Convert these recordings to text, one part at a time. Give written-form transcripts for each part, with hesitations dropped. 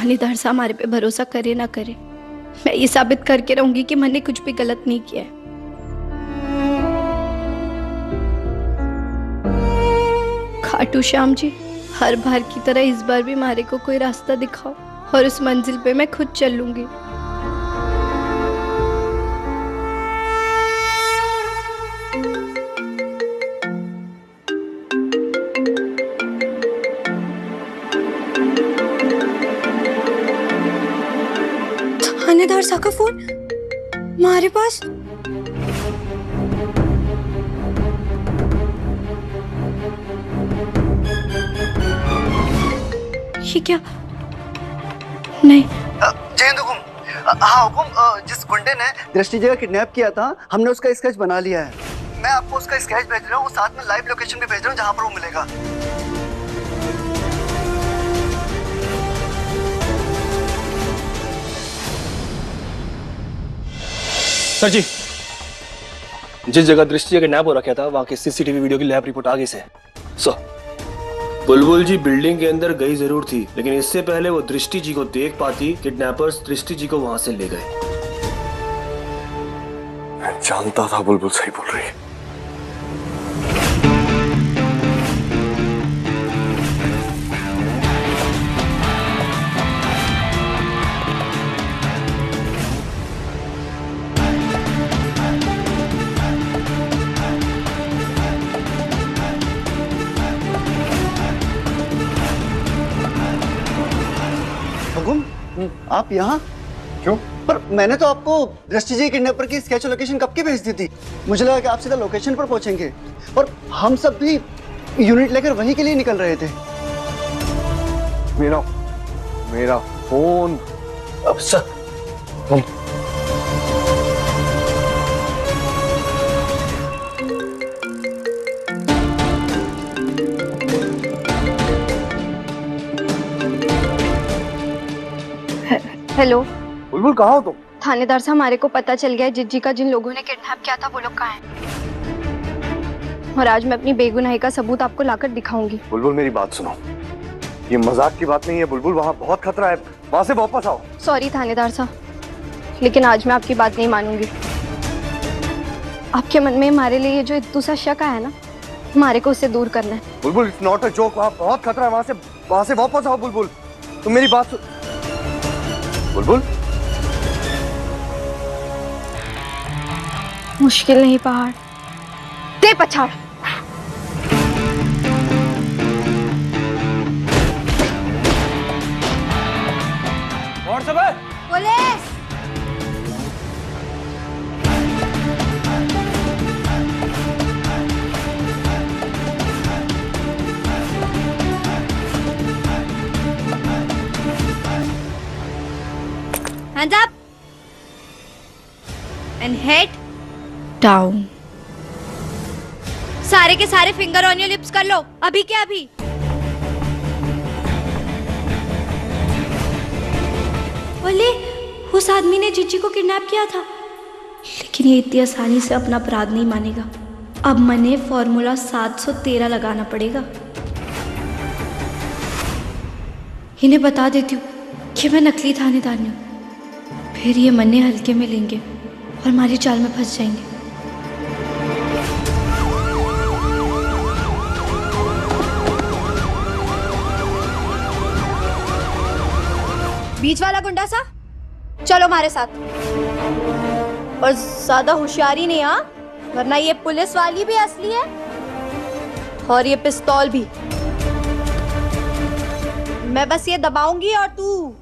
थानेदार साहब हमारे पे भरोसा करे ना करे, मैं ये साबित करके रहूंगी कि मैंने कुछ भी गलत नहीं किया है। खाटू श्याम जी, हर बार की तरह इस बार भी हमारे को कोई रास्ता दिखाओ और उस मंजिल पे मैं खुद चलूंगी। थानेदार साहब का फोन हमारे पास। ये क्या? नहीं। जय हिंद हुकुम। हाँ हुकुम, जिस गुंडे ने दृष्टि जी का किडनैप किया था, हमने उसका स्केच बना लिया है। मैं आपको उसका स्केच भेज रहा हूँ, साथ में लाइव लोकेशन भी भेज रहा हूँ जहाँ पर वो मिलेगा। सर जी, जिस जगह दृष्टि का नैप हो रखा था वहां की सीसीटीवी वीडियो की लैब रिपोर्ट आ गई से। सर, बुलबुल जी बिल्डिंग के अंदर गई जरूर थी, लेकिन इससे पहले वो दृष्टि जी को देख पाती, किडनैपर्स दृष्टि जी को वहां से ले गए। मैं जानता था बुलबुल सही बोल रही है। आप यहाँ क्यों? पर मैंने तो आपको दृष्टि जी किडनैपर की स्केच लोकेशन कब की भेज दी थी। मुझे लगा कि आप सीधा लोकेशन पर पहुंचेंगे, और हम सब भी यूनिट लेकर वहीं के लिए निकल रहे थे। मेरा फोन। अब सर, हेलो बुलबुल कहाँ हो तुम? थानेदार साहब, हमारे को पता चल गया है जिज्जी का जिन लोगों ने किडनैप किया था वो लोग कहाँ हैं, और आज मैं अपनी बेगुनाही का सबूत आपको लाकर दिखाऊंगी। बुलबुल मेरी बात सुनो, ये मजाक की बात नहीं है बुलबुल, वहाँ बहुत खतरा है, वहाँ से वापस आओ। सॉरी थानेदार साहब, लेकिन आज मैं आपकी बात नहीं मानूंगी। आपके मन में हमारे लिए ये जो दूसरा शक है ना, हमारे को उससे दूर करना है। बुलबुल इट्स नॉट अ जोक, वहाँ बहुत खतरा है, वहाँ से वापस आओ बुलबुल। तुम मेरी बात सुन बुलबुल। मुश्किल नहीं पहाड़, दे पछाड़। कौन सब है? Police! Hands up and head down. सारे के सारे फिंगर ऑन योर लिप्स कर लो, अभी क्या अभी। बोले उस आदमी ने जिज्जी को किडनैप किया था, लेकिन ये इतनी आसानी से अपना अपराध नहीं मानेगा। अब मने फॉर्मूला 713 लगाना पड़ेगा। इन्हें बता देती हूँ कि मैं नकली थानेदार हूँ, फिर ये मन्ने हल्के में लेंगे और हमारी चाल में फंस जाएंगे। बीच वाला गुंडा सा, चलो हमारे साथ, और ज्यादा होशियारी नहीं, हाँ, वरना ये पुलिस वाली भी असली है और ये पिस्तौल भी। मैं बस ये दबाऊंगी और तू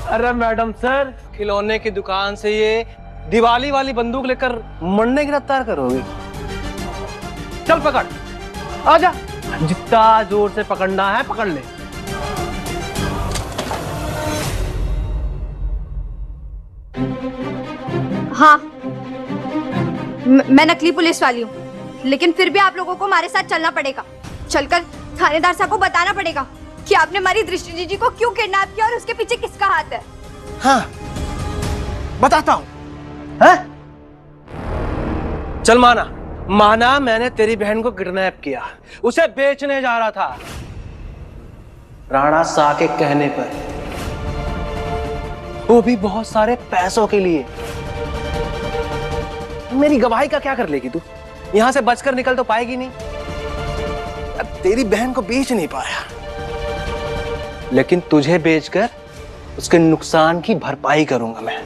अरे मैडम सर, खिलौने की दुकान से ये दिवाली वाली बंदूक लेकर मरने गिरफ्तार करोगे? चल पकड़, आजा, जितना जोर से पकड़ना है पकड़ ले। हाँ, मैं नकली पुलिस वाली हूँ, लेकिन फिर भी आप लोगों को हमारे साथ चलना पड़ेगा। चलकर थानेदार साहब को बताना पड़ेगा कि आपने हमारी दृष्टि जीजी को क्यों किडनैप किया और उसके पीछे किसका हाथ है। हाँ, बताता हूँ। हैं? चल माना मैंने तेरी बहन को किडनैप किया, उसे बेचने जा रहा था राणा शाह के कहने पर, वो भी बहुत सारे पैसों के लिए। मेरी गवाही का क्या कर लेगी तू? यहां से बचकर निकल तो पाएगी नहीं। अब तेरी बहन को बेच नहीं पाया, लेकिन तुझे बेचकर उसके नुकसान की भरपाई करूंगा मैं।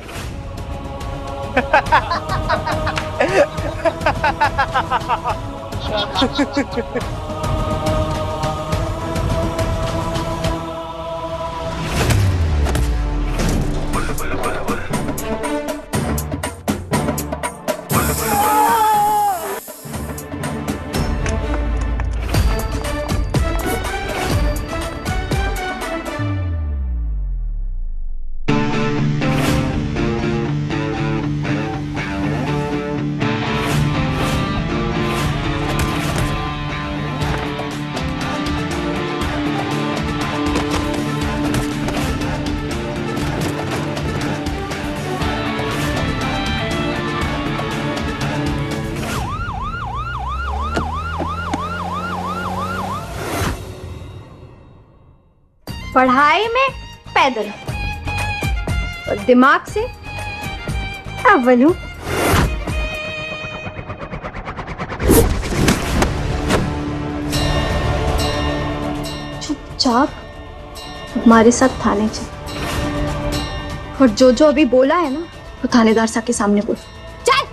पढ़ाई में पैदल और दिमाग से अव्वल हूं। चुपचाप हमारे साथ थाने चल, और जो अभी बोला है ना वो थानेदार साहब के सामने बोल। चल।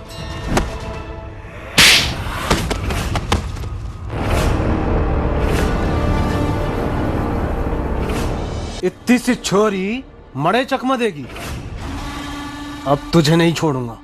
इतनी सी छोरी मड़े चकमा देगी, अब तुझे नहीं छोड़ूंगा।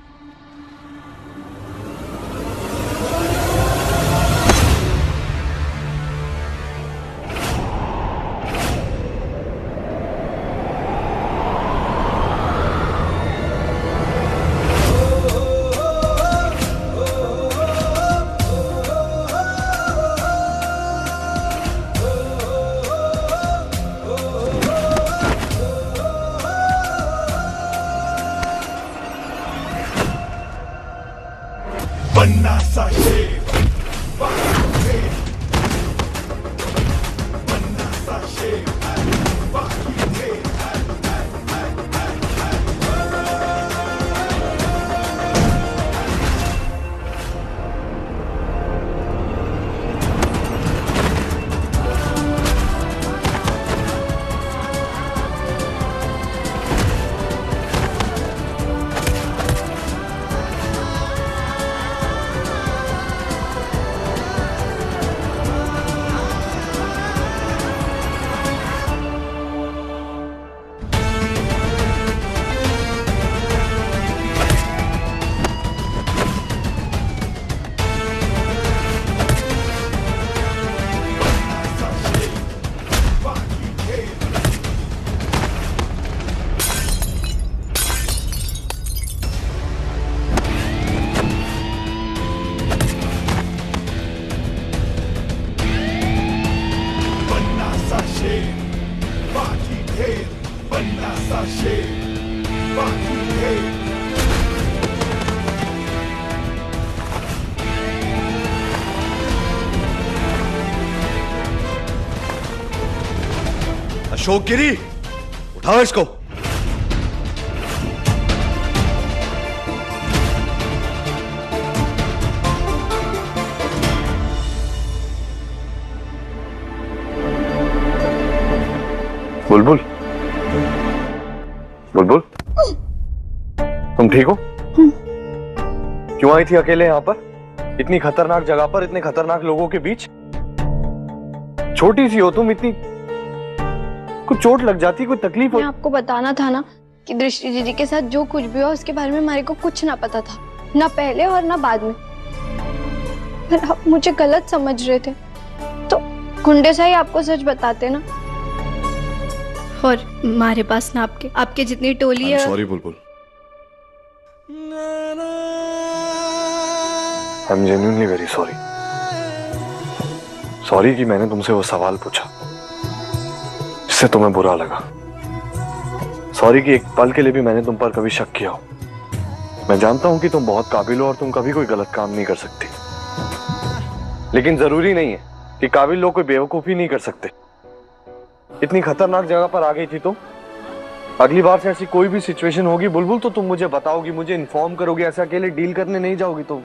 अशोक गिरी, उठाओ इसको। बुलबुल, बुलबुल, तुम ठीक हो? क्यों आई थी अकेले यहाँ पर, इतनी खतरनाक जगह पर, इतने खतरनाक लोगों के बीच? छोटी सी हो तुम, इतनी कुछ चोट लग जाती, कोई तकलीफ हो? मैं आपको बताना था ना कि दृष्टि जीजी के साथ जो कुछ भी हुआ उसके बारे में हमारे को कुछ ना पता था, ना पहले और ना बाद में। पर आप मुझे गलत समझ रहे थे, तो गुंडे से ही आपको सच बताते ना। और हमारे पास ना आपके जितनी टोली है। Sorry Bulbul, I am genuinely very sorry. Sorry कि मैंने तुमसे वो सवाल पूछा जिससे तुम्हें बुरा लगा। सॉरी कि एक पल के लिए भी मैंने तुम पर कभी शक किया हो। मैं जानता हूं कि तुम बहुत काबिल हो और तुम कभी कोई गलत काम नहीं कर सकती, लेकिन जरूरी नहीं है कि काबिल लोग कोई बेवकूफी नहीं कर सकते। इतनी खतरनाक जगह पर आ गई थी तुम। अगली बार से ऐसी कोई भी सिचुएशन होगी बुलबुल तो तुम मुझे बताओगी, मुझे इन्फॉर्म करोगी। ऐसे अकेले डील करने नहीं जाओगी तुम।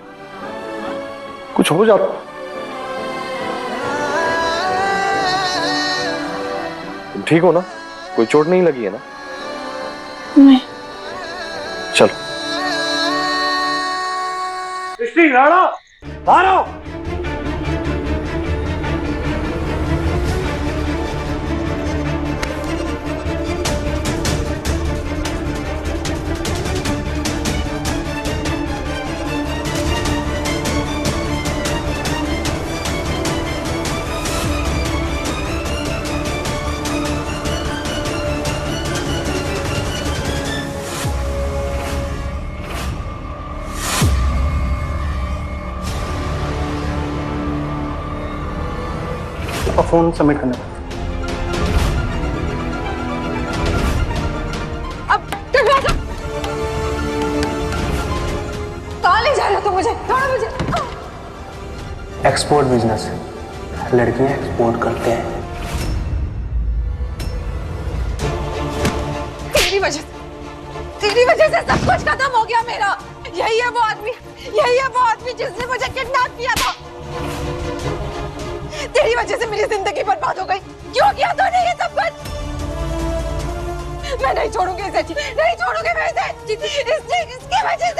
कुछ हो जाता। तुम ठीक हो ना? कोई चोट नहीं लगी है ना? नहीं। चलो राणा बाहर आओ। फोन सबमिट करना। अब दरवाजा कहाँ ले जा रहे हो तुम मुझे? थोड़ा मुझे एक्सपोर्ट बिजनेस है, लड़कियां एक्सपोर्ट करते हैं। तेरी वजह से सब कुछ खत्म हो गया मेरा। यही है वो आदमी जिसने मुझे किडनैप किया था। तेरी वजह से मेरी जिंदगी बर्बाद हो गई। क्यों किया तूने ये सब कुछ? मैं नहीं छोड़ूंगी इसे, नहीं छोड़ूंगी मैं इसे। इसकी वजह